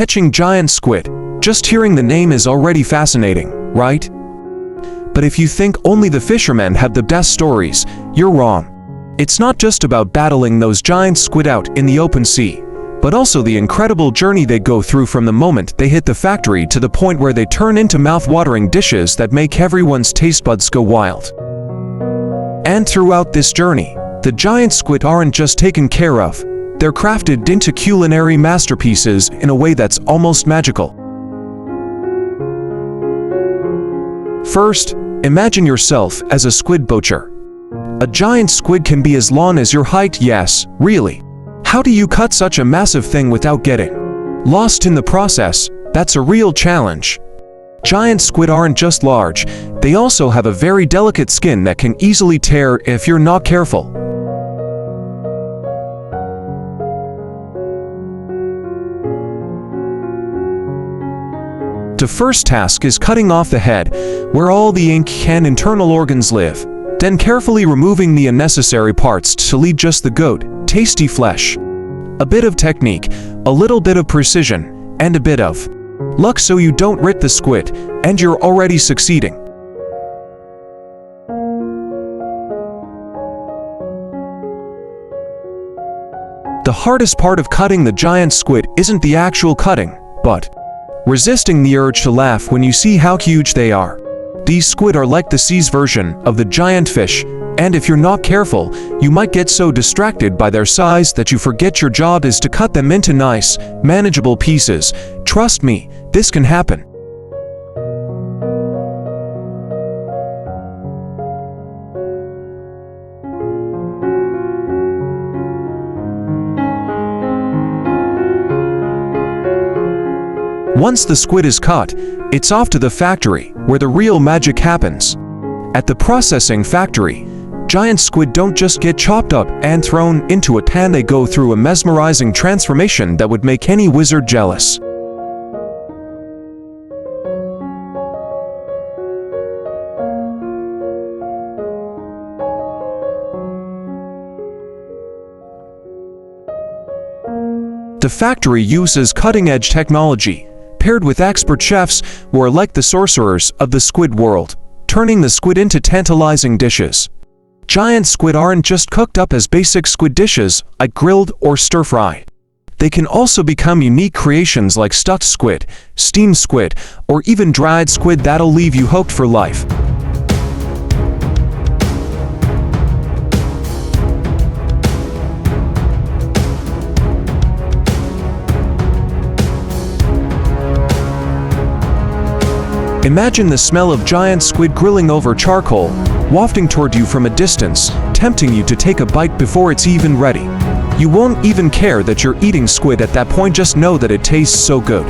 catching giant squid. Just hearing the name is already fascinating, right? But if you think only the fishermen have the best stories, you're wrong. It's not just about battling those giant squid out in the open sea, but also the incredible journey they go through from the moment they hit the factory to the point where they turn into mouth-watering dishes that make everyone's taste buds go wild. And throughout this journey, the giant squid aren't just taken care of, they're crafted into culinary masterpieces in a way that's almost magical. First, imagine yourself as a squid butcher. A giant squid can be as long as your height, yes, really. How do you cut such a massive thing without getting lost in the process? That's a real challenge. Giant squid aren't just large, they also have a very delicate skin that can easily tear if you're not careful. The first task is cutting off the head, where all the ink and internal organs live, then carefully removing the unnecessary parts to leave just the good, tasty flesh. A bit of technique, a little bit of precision, and a bit of luck so you don't rip the squid, and you're already succeeding. The hardest part of cutting the giant squid isn't the actual cutting, but resisting the urge to laugh when you see how huge they are. These squid are like the sea's version of the giant fish, and if you're not careful, you might get so distracted by their size that you forget your job is to cut them into nice, manageable pieces. Trust me, this can happen. Once the squid is cut, it's off to the factory, where the real magic happens. At the processing factory, giant squid don't just get chopped up and thrown into a pan, they go through a mesmerizing transformation that would make any wizard jealous. The factory uses cutting-edge technology, paired with expert chefs who are like the sorcerers of the squid world, turning the squid into tantalizing dishes. Giant squid aren't just cooked up as basic squid dishes, like grilled or stir-fry. They can also become unique creations like stuffed squid, steamed squid, or even dried squid that'll leave you hooked for life. Imagine the smell of giant squid grilling over charcoal, wafting toward you from a distance, tempting you to take a bite before it's even ready. You won't even care that you're eating squid at that point, just know that it tastes so good.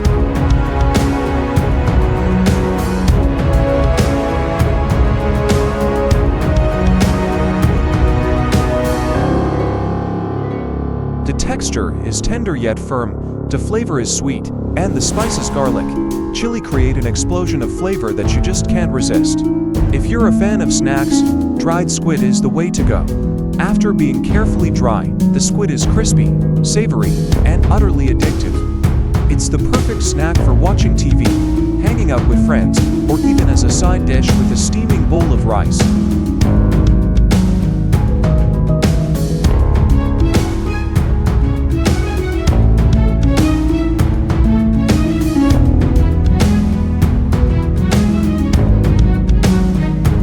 The texture is tender yet firm, the flavor is sweet, and the spices garlic, chili create an explosion of flavor that you just can't resist. If you're a fan of snacks, dried squid is the way to go. After being carefully dried, the squid is crispy, savory, and utterly addictive. It's the perfect snack for watching TV, hanging out with friends, or even as a side dish with a steaming bowl of rice.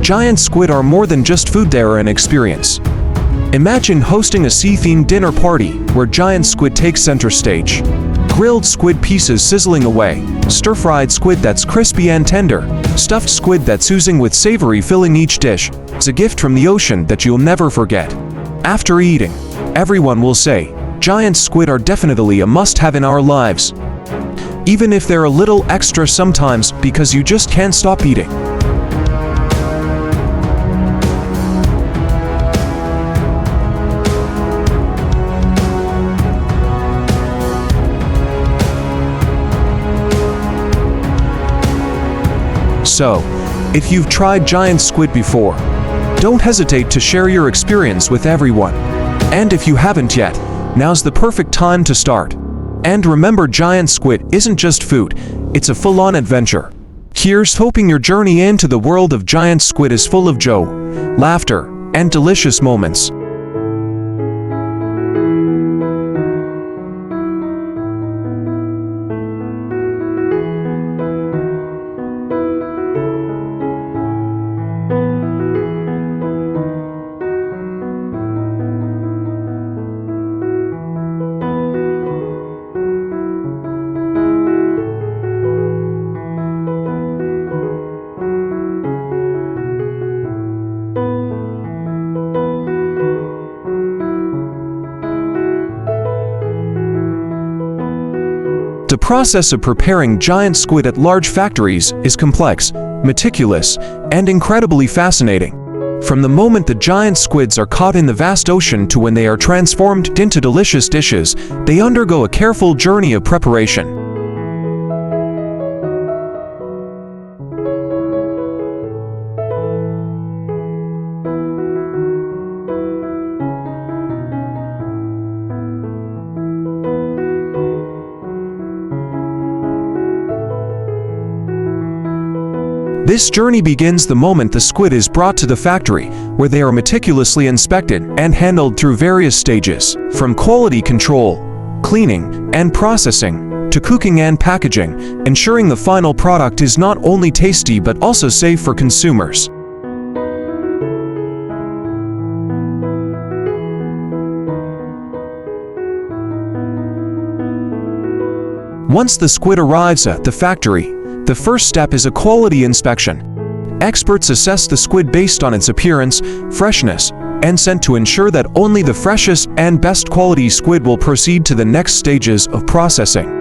Giant squid are more than just food, they're an experience. Imagine hosting a sea-themed dinner party where giant squid takes center stage. Grilled squid pieces sizzling away, stir-fried squid that's crispy and tender, stuffed squid that's oozing with savory filling each dish. It's a gift from the ocean that you'll never forget. After eating, everyone will say, giant squid are definitely a must-have in our lives. Even if they're a little extra sometimes because you just can't stop eating. So, if you've tried giant squid before, don't hesitate to share your experience with everyone. And if you haven't yet, now's the perfect time to start. And remember, giant squid isn't just food, it's a full-on adventure. Here's hoping your journey into the world of giant squid is full of joy, laughter, and delicious moments. The process of preparing giant squid at large factories is complex, meticulous, and incredibly fascinating. From the moment the giant squids are caught in the vast ocean to when they are transformed into delicious dishes, they undergo a careful journey of preparation. This journey begins the moment the squid is brought to the factory, where they are meticulously inspected and handled through various stages, from quality control, cleaning, and processing, to cooking and packaging, ensuring the final product is not only tasty but also safe for consumers. Once the squid arrives at the factory, the first step is a quality inspection. Experts assess the squid based on its appearance, freshness, and scent to ensure that only the freshest and best quality squid will proceed to the next stages of processing.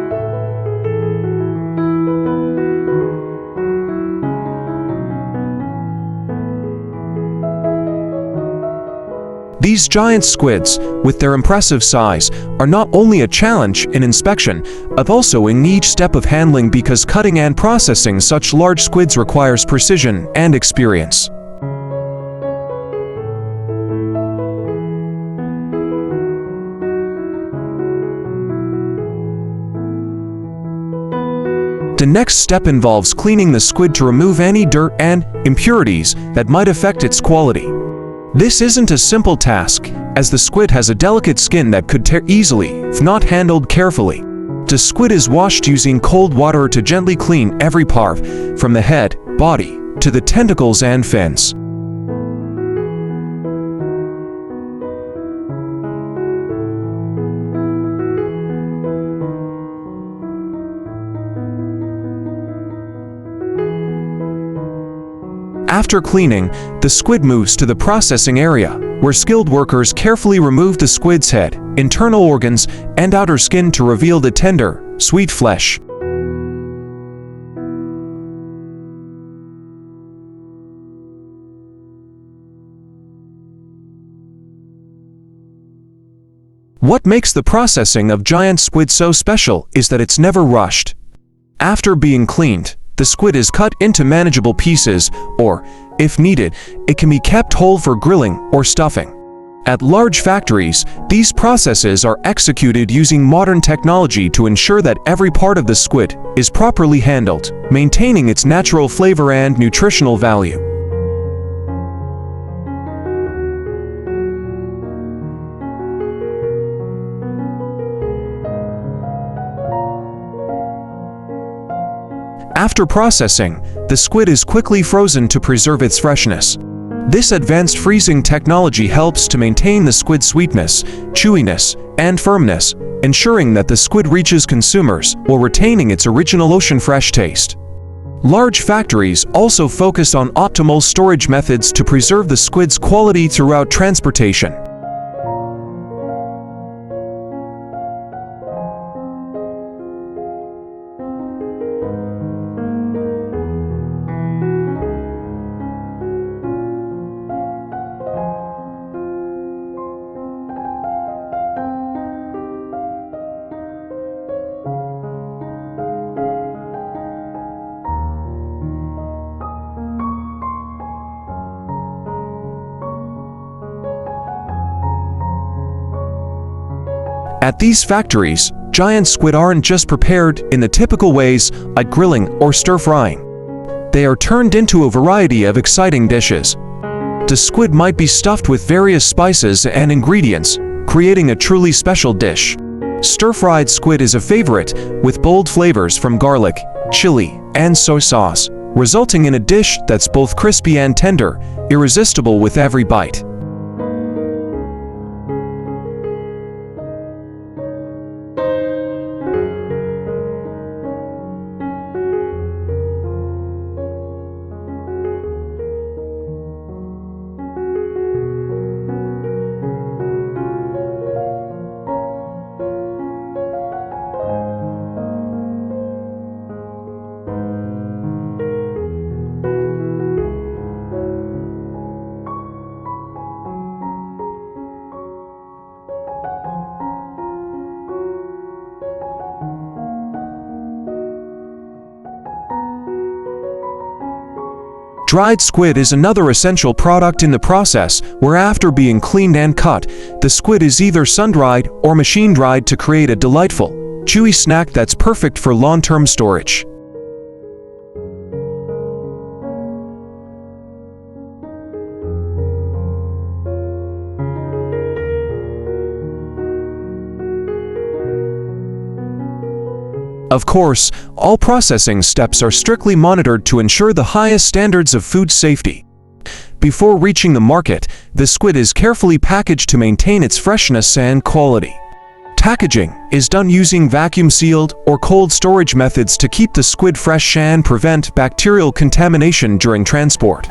These giant squids, with their impressive size, are not only a challenge in inspection, but also in each step of handling, because cutting and processing such large squids requires precision and experience. The next step involves cleaning the squid to remove any dirt and impurities that might affect its quality. This isn't a simple task, as the squid has a delicate skin that could tear easily if not handled carefully. The squid is washed using cold water to gently clean every part, from the head, body, to the tentacles and fins. After cleaning, the squid moves to the processing area, where skilled workers carefully remove the squid's head, internal organs, and outer skin to reveal the tender, sweet flesh. What makes the processing of giant squid so special is that it's never rushed. After being cleaned, the squid is cut into manageable pieces, or, if needed, it can be kept whole for grilling or stuffing. At large factories, these processes are executed using modern technology to ensure that every part of the squid is properly handled, maintaining its natural flavor and nutritional value. After processing, the squid is quickly frozen to preserve its freshness. This advanced freezing technology helps to maintain the squid's sweetness, chewiness, and firmness, ensuring that the squid reaches consumers while retaining its original ocean-fresh taste. Large factories also focus on optimal storage methods to preserve the squid's quality throughout transportation. At these factories, giant squid aren't just prepared in the typical ways like grilling or stir-frying. They are turned into a variety of exciting dishes. The squid might be stuffed with various spices and ingredients, creating a truly special dish. Stir-fried squid is a favorite, with bold flavors from garlic, chili, and soy sauce, resulting in a dish that's both crispy and tender, irresistible with every bite. Dried squid is another essential product in the process, where after being cleaned and cut, the squid is either sun-dried or machine-dried to create a delightful, chewy snack that's perfect for long-term storage. Of course, all processing steps are strictly monitored to ensure the highest standards of food safety. Before reaching the market, the squid is carefully packaged to maintain its freshness and quality. Packaging is done using vacuum-sealed or cold storage methods to keep the squid fresh and prevent bacterial contamination during transport.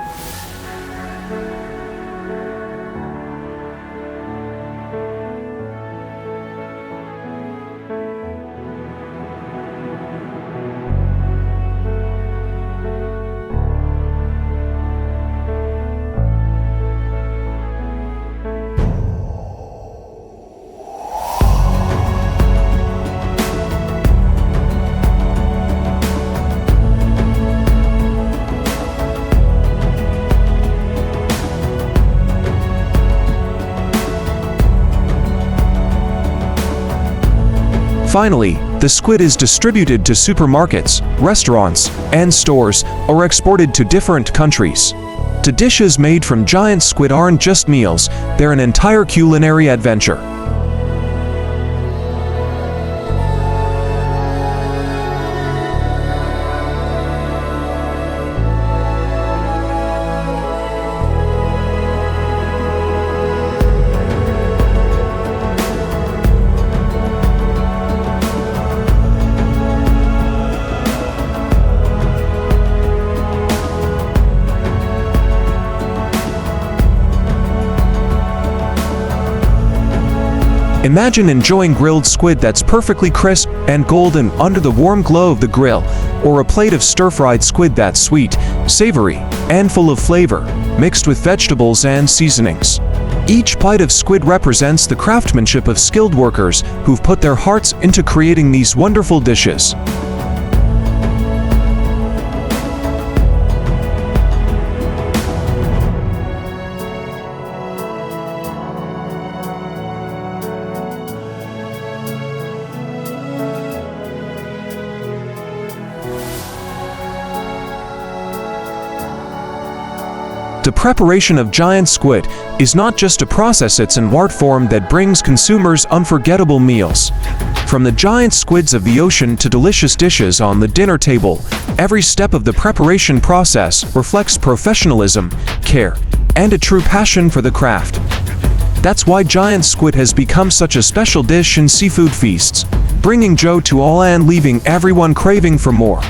Finally, the squid is distributed to supermarkets, restaurants, and stores, or exported to different countries. The dishes made from giant squid aren't just meals, they're an entire culinary adventure. Imagine enjoying grilled squid that's perfectly crisp and golden under the warm glow of the grill, or a plate of stir-fried squid that's sweet, savory, and full of flavor, mixed with vegetables and seasonings. Each bite of squid represents the craftsmanship of skilled workers who've put their hearts into creating these wonderful dishes. The preparation of giant squid is not just a process, it's an art form that brings consumers unforgettable meals. From the giant squids of the ocean to delicious dishes on the dinner table, every step of the preparation process reflects professionalism, care, and a true passion for the craft. That's why giant squid has become such a special dish in seafood feasts, bringing joy to all and leaving everyone craving for more.